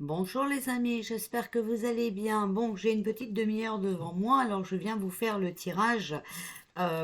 Bonjour les amis, j'espère que vous allez bien. Bon, j'ai une petite demi-heure devant moi, alors je viens vous faire le tirage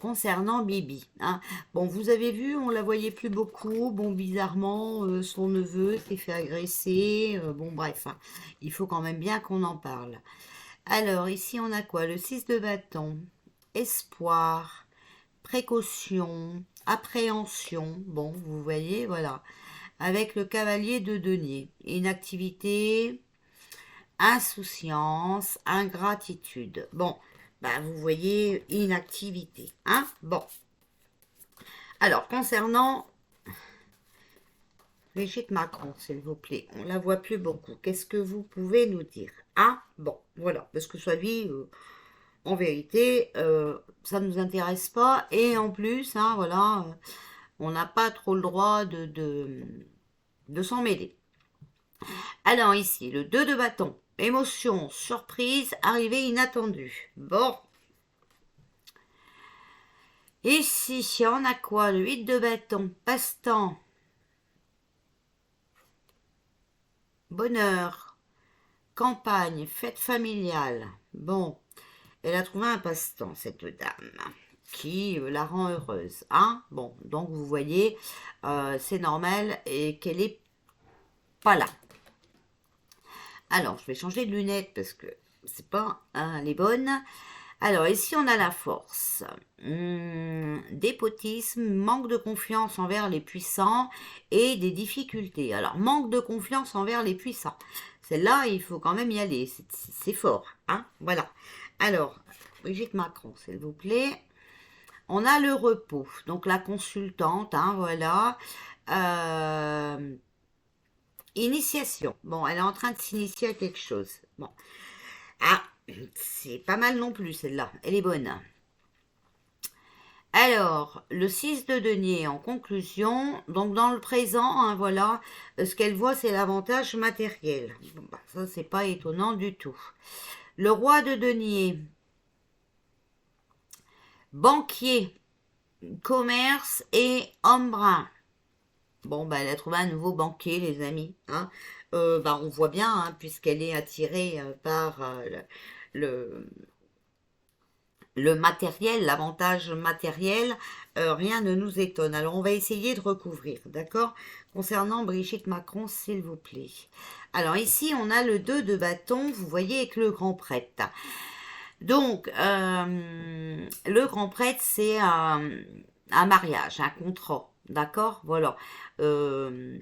concernant Bibi, hein. Bon, vous avez vu, on la voyait plus beaucoup. Bon, bizarrement, son neveu s'est fait agresser. Bon, bref, hein, il faut quand même bien qu'on en parle. Alors, ici, on a quoi? Le 6 de bâton, espoir, précaution, appréhension. Bon, vous voyez, voilà. Avec le cavalier de denier. Inactivité, insouciance, ingratitude. Bon, bah vous voyez, inactivité, hein. Bon, alors concernant Brigitte Macron, s'il vous plaît, on la voit plus beaucoup. Qu'est-ce que vous pouvez nous dire? Ah, bon, voilà, parce que soit dit, en vérité, ça ne nous intéresse pas. Et en plus, hein, voilà, on n'a pas trop le droit de s'en mêler. Alors ici, le 2 de bâton. Émotion, surprise, arrivée inattendue. Bon, ici, on a quoi? Le 8 de bâton, passe-temps, bonheur, campagne, fête familiale. Bon, elle a trouvé un passe-temps, cette dame, qui la rend heureuse, hein. Bon, donc vous voyez, c'est normal et qu'elle est pas là. Alors, je vais changer de lunettes parce que c'est pas hein, les bonnes. Alors, ici, on a la force. Dépotisme, manque de confiance envers les puissants et des difficultés. Alors, manque de confiance envers les puissants. Celle-là, il faut quand même y aller. C'est fort. Hein, voilà. Alors, Brigitte Macron, s'il vous plaît. On a le repos. Donc, la consultante, hein, voilà. Euh, Initiation. Bon, elle est en train de s'initier à quelque chose. Bon. Ah, c'est pas mal non plus, celle-là. Elle est bonne. Alors, le 6 de denier en conclusion, donc dans le présent, hein, voilà, ce qu'elle voit, c'est l'avantage matériel. Bon, bah, ça, c'est pas étonnant du tout. Le roi de denier, banquier, commerce et homme brun. Bon, bah, elle a trouvé un nouveau banquier, les amis, hein. Bah, on voit bien, hein, puisqu'elle est attirée par le, le matériel, l'avantage matériel, rien ne nous étonne. Alors, on va essayer de recouvrir, d'accord? Concernant Brigitte Macron, s'il vous plaît. Alors, ici, on a le 2 de bâton, vous voyez, avec le grand prêtre. Donc, le grand prêtre, c'est un mariage, un contrat, d'accord? Voilà. Euh,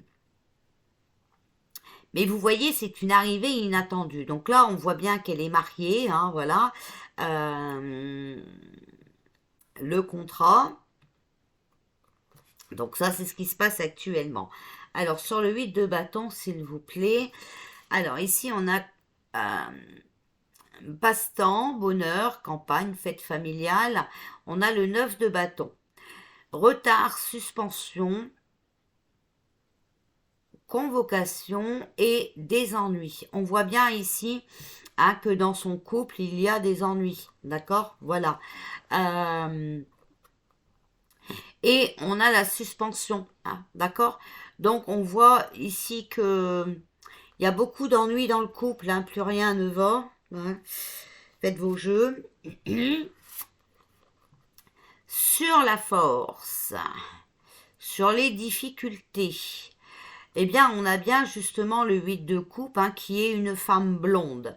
mais vous voyez, c'est une arrivée inattendue. Donc là, on voit bien qu'elle est mariée, hein, voilà. Euh, le contrat. Donc ça, c'est ce qui se passe actuellement. Alors, sur le 8 de bâton, s'il vous plaît. Alors, ici, on a passe-temps, bonheur, campagne, fête familiale. On a le 9 de bâton. Retard, suspension, convocation et des ennuis. On voit bien ici hein, que dans son couple, il y a des ennuis. D'accord. Voilà. Euh, et on a la suspension. Hein, d'accord. Donc, on voit ici que il y a beaucoup d'ennuis dans le couple. Hein, plus rien ne va. Hein. Faites vos jeux. Sur la force, sur les difficultés, eh bien, on a bien justement le 8 de coupe hein, qui est une femme blonde.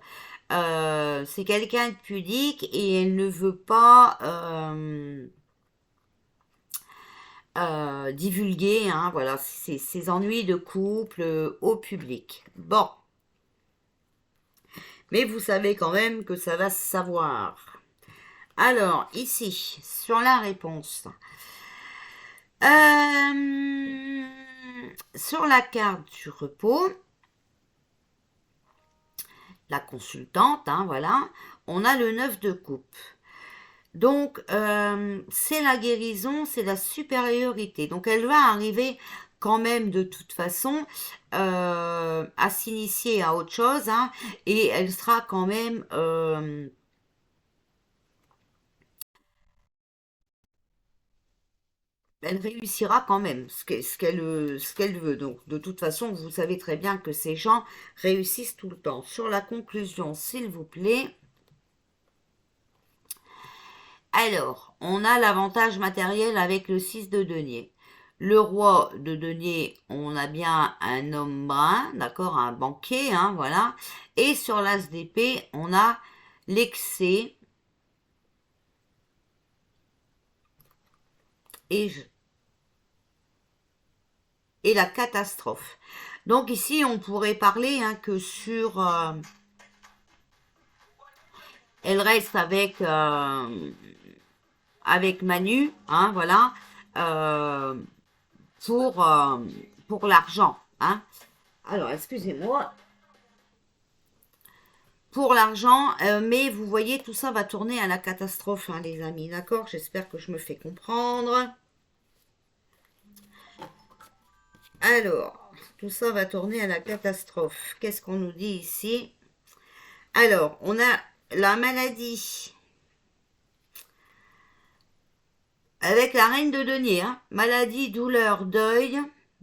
C'est quelqu'un de pudique et elle ne veut pas divulguer hein, voilà, ses ennuis de couple au public. Bon, mais vous savez quand même que ça va se savoir. Alors, ici, sur la réponse, euh, sur la carte du repos, la consultante, hein, voilà, on a le 9 de coupe. Donc, c'est la guérison, c'est la supériorité. Donc, elle va arriver quand même de toute façon à s'initier à autre chose, hein, et elle sera quand même elle réussira quand même ce qu'elle veut. Donc, de toute façon, vous savez très bien que ces gens réussissent tout le temps. Sur la conclusion, s'il vous plaît. Alors, on a l'avantage matériel avec le 6 de denier. Le roi de denier, on a bien un homme brun, d'accord, un banquier, hein, voilà. Et sur l'as d'épée, on a l'excès et, et la catastrophe. Donc ici, on pourrait parler hein, que sur... elle reste avec Manu, hein, voilà, euh, pour, euh, pour l'argent. Hein. Alors, excusez-moi. Pour l'argent, mais vous voyez, tout ça va tourner à la catastrophe, hein, les amis, d'accord? J'espère que je me fais comprendre. Alors, tout ça va tourner à la catastrophe. Qu'est-ce qu'on nous dit ici? Alors, on a la maladie avec la reine de denier, hein, maladie, douleur, deuil.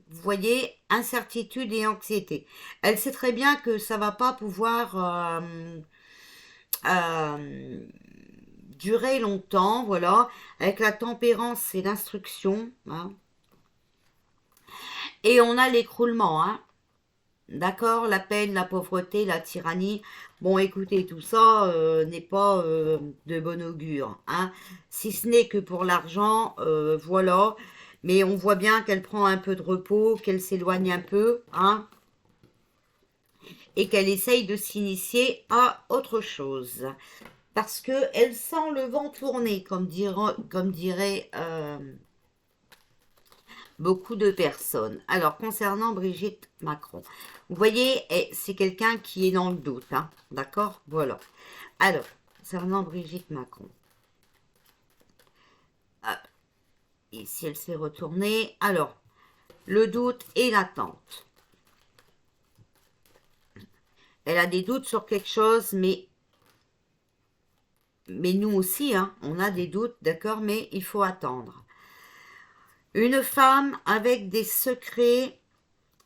Vous voyez, incertitude et anxiété. Elle sait très bien que ça va pas pouvoir euh, durer longtemps, voilà. Avec la tempérance, c'est l'instruction, hein. Et on a l'écroulement, hein. D'accord, la peine, la pauvreté, la tyrannie. Bon, écoutez, tout ça n'est pas de bon augure, hein. Si ce n'est que pour l'argent, voilà. Mais on voit bien qu'elle prend un peu de repos, qu'elle s'éloigne un peu, hein, et qu'elle essaye de s'initier à autre chose. Parce que elle sent le vent tourner, comme dirait beaucoup de personnes. Alors, concernant Brigitte Macron, vous voyez, c'est quelqu'un qui est dans le doute, hein, d'accord? Voilà. Alors, concernant Brigitte Macron, ah, ici elle s'est retournée. Alors, le doute et l'attente. Elle a des doutes sur quelque chose, mais nous aussi, hein, on a des doutes, d'accord, mais il faut attendre. Une femme avec des secrets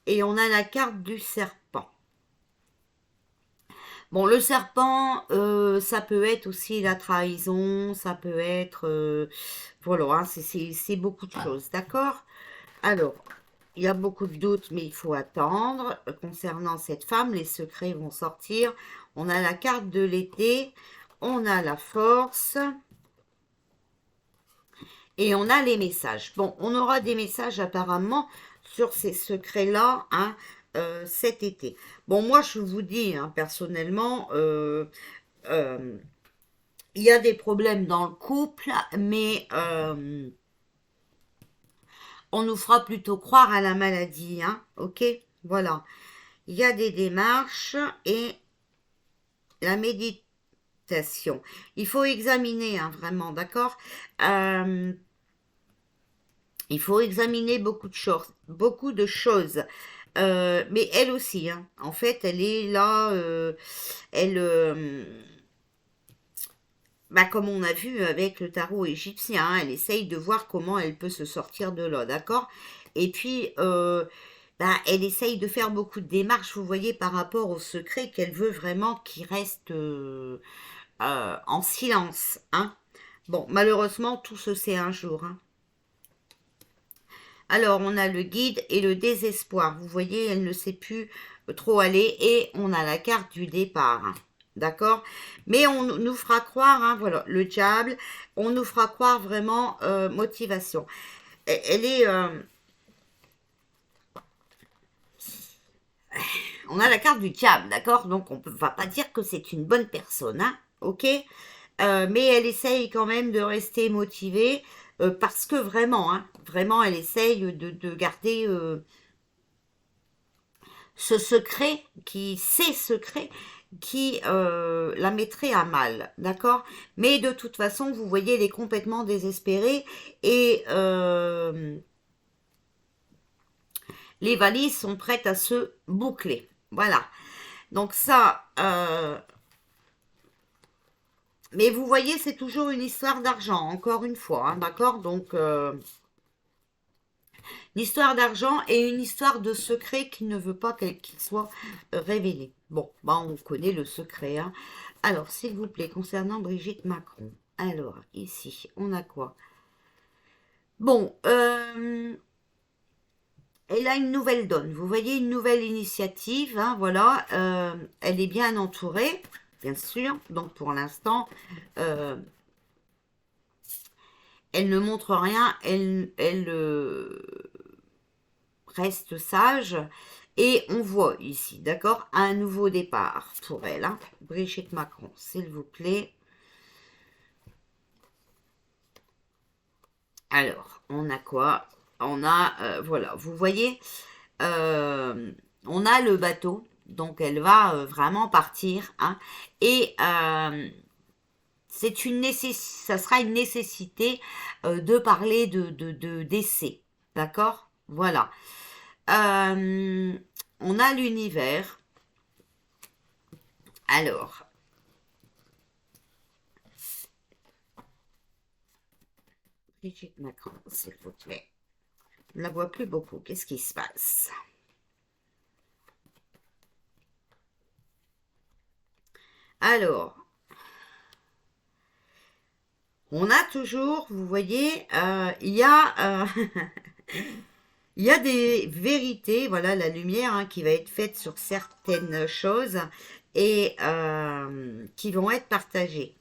et on a la carte du serpent. Bon, le serpent, ça peut être aussi la trahison, ça peut être... voilà, hein, c'est beaucoup de choses, d'accord? Alors, il y a beaucoup de doutes, mais il faut attendre. Concernant cette femme, les secrets vont sortir. On a la carte de l'été, on a la force et on a les messages. Bon, on aura des messages apparemment sur ces secrets-là, hein, cet été. Bon, moi, je vous dis, hein, personnellement, euh, il y a des problèmes dans le couple, mais on nous fera plutôt croire à la maladie, hein, ok? Voilà. Il y a des démarches et la méditation. Il faut examiner, hein, vraiment, d'accord? Euh, il faut examiner beaucoup de choses. Mais elle aussi, hein, en fait, elle est là, elle, bah, comme on a vu avec le tarot égyptien, hein, elle essaye de voir comment elle peut se sortir de là, d'accord? Et puis, bah, elle essaye de faire beaucoup de démarches, vous voyez, par rapport au secret qu'elle veut vraiment qu'il reste en silence, hein? Bon, malheureusement, tout se sait un jour, hein. Alors, on a le guide et le désespoir. Vous voyez, elle ne sait plus trop aller et on a la carte du départ. Hein. D'accord? Mais on nous fera croire, hein, voilà, le diable, on nous fera croire vraiment motivation. Elle est... on a la carte du diable, d'accord? Donc, on ne va pas dire que c'est une bonne personne, hein? Ok? Mais elle essaye quand même de rester motivée parce que vraiment, hein, vraiment, elle essaye de garder ce secret, ces secrets qui la mettraient à mal, d'accord? Mais de toute façon, vous voyez, elle est complètement désespérée et les valises sont prêtes à se boucler. Voilà. Donc ça, mais vous voyez, c'est toujours une histoire d'argent, encore une fois, hein, d'accord? Donc, Une histoire d'argent et une histoire de secret qui ne veut pas qu'il soit révélé. Bon, bah on connaît le secret, hein. Alors, s'il vous plaît, concernant Brigitte Macron. Alors, ici, on a quoi? Bon, elle a une nouvelle donne. Vous voyez, une nouvelle initiative, hein, voilà. Elle est bien entourée, bien sûr. Donc, pour l'instant, euh, elle ne montre rien. Elle reste sage. Et on voit ici, d'accord, un nouveau départ pour elle, hein. Brigitte Macron, s'il vous plaît. Alors, on a quoi? On a, voilà, vous voyez, euh, on a le bateau, donc elle va vraiment partir, hein, et ça sera une nécessité de parler d'essai, d'accord? Voilà. Euh, on a l'univers. Alors, Brigitte Macron, s'il vous plaît. Je ne la vois plus beaucoup. Qu'est-ce qui se passe? Alors, on a toujours, vous voyez, il y a des vérités, voilà, la lumière hein, qui va être faite sur certaines choses et qui vont être partagées.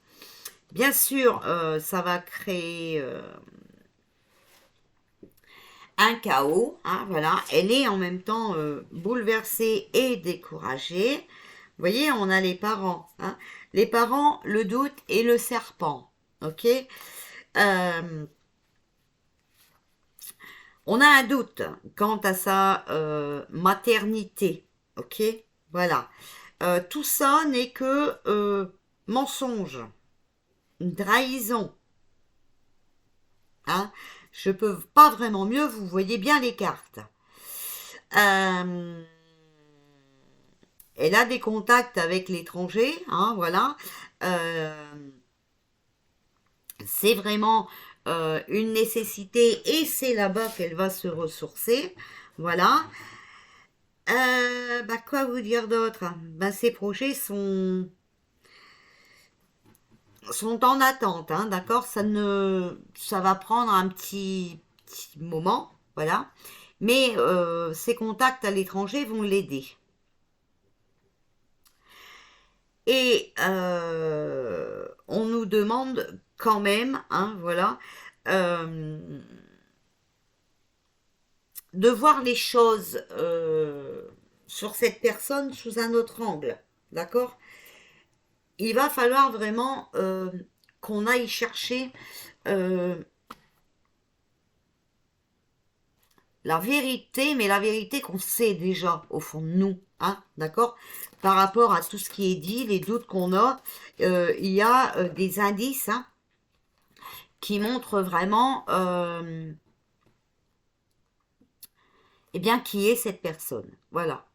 Bien sûr, ça va créer un chaos, hein, voilà. Elle est en même temps bouleversée et découragée. Vous voyez, on a les parents, hein. Les parents, le doute et le serpent, ok. Euh, on a un doute quant à sa maternité, ok. Voilà. Tout ça n'est que mensonge, une trahison, hein. Je peux pas vraiment mieux, vous voyez bien les cartes. Euh, Elle a des contacts avec l'étranger, hein, voilà. Euh, c'est vraiment une nécessité et c'est là-bas qu'elle va se ressourcer, voilà. Bah, quoi vous dire d'autre? Bah, ces projets sont en attente, hein, d'accord? Ça va prendre un petit moment, voilà. Mais ces contacts à l'étranger vont l'aider. Et on nous demande quand même, hein, voilà, euh, de voir les choses sur cette personne sous un autre angle, d'accord? Il va falloir vraiment qu'on aille chercher euh, la vérité, mais la vérité qu'on sait déjà au fond de nous, hein, d'accord? Par rapport à tout ce qui est dit, les doutes qu'on a, il y a des indices, hein, qui montrent vraiment, eh bien, qui est cette personne. Voilà.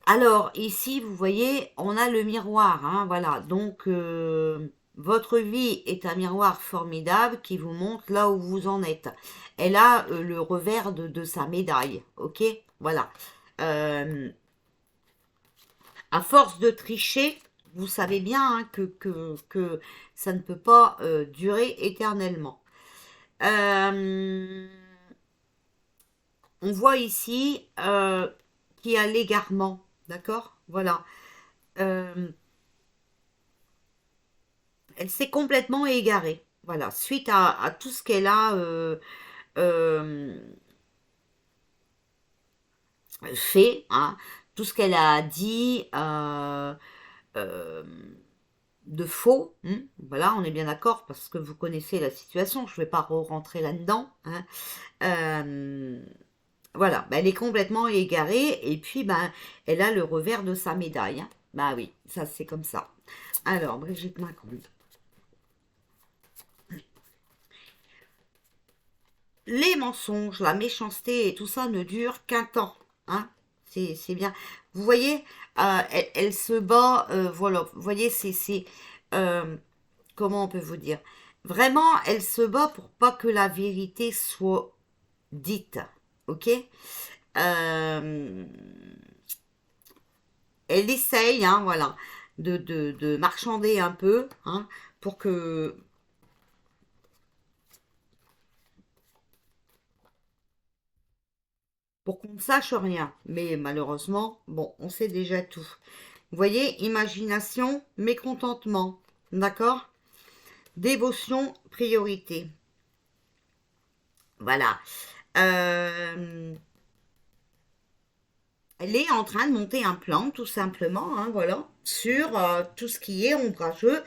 Alors, ici, vous voyez, on a le miroir, hein, voilà. Donc, votre vie est un miroir formidable qui vous montre là où vous en êtes. Elle a le revers de sa médaille, ok? Voilà. Euh, à force de tricher, vous savez bien hein, que ça ne peut pas durer éternellement. Euh, on voit ici qu'il y a l'égarement, d'accord? Voilà. Euh, elle s'est complètement égarée. Voilà, suite à tout ce qu'elle a euh, fait, hein, tout ce qu'elle a dit euh, de faux, hein, voilà, on est bien d'accord parce que vous connaissez la situation, je ne vais pas rentrer là-dedans, hein. Euh, voilà, bah, elle est complètement égarée et puis bah, elle a le revers de sa médaille, hein. Bah oui, ça c'est comme ça. Alors, Brigitte Macron. Les mensonges, la méchanceté et tout ça ne durent qu'un temps, hein. C'est bien. Vous voyez, elle se bat, voilà. Vous voyez, euh, comment on peut vous dire? Vraiment, elle se bat pour pas que la vérité soit dite, ok? Euh, Elle essaye, hein, voilà, de marchander un peu, hein, pour que pour qu'on ne sache rien. Mais malheureusement, bon, on sait déjà tout. Vous voyez, imagination, mécontentement, d'accord? Dévotion, priorité. Voilà. Euh, Elle est en train de monter un plan, tout simplement, hein, voilà, sur tout ce qui est ombrageux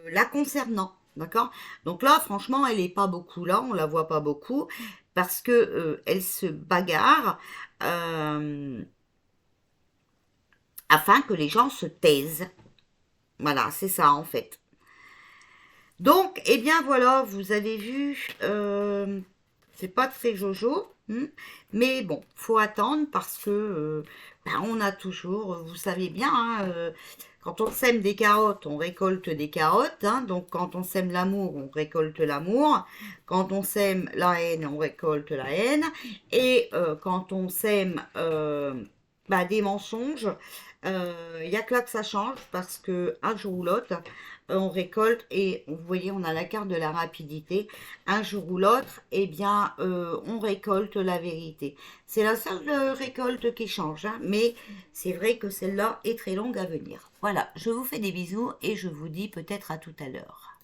la concernant. D'accord? Donc là, franchement, elle est pas beaucoup là, on la voit pas beaucoup, parce que elle se bagarre afin que les gens se taisent. Voilà, c'est ça en fait. Donc, eh bien voilà, vous avez vu, c'est pas très jojo, mais bon, faut attendre parce que ben, on a toujours, vous savez bien, hein, quand on sème des carottes, on récolte des carottes, hein, donc quand on sème l'amour, on récolte l'amour, quand on sème la haine, on récolte la haine, et quand on sème bah, des mensonges, il n'y a que là que ça change parce que un jour ou l'autre, on récolte et vous voyez, on a la carte de la rapidité. Un jour ou l'autre, eh bien, on récolte la vérité. C'est la seule récolte qui change, hein, mais c'est vrai que celle-là est très longue à venir. Voilà, je vous fais des bisous et je vous dis peut-être à tout à l'heure.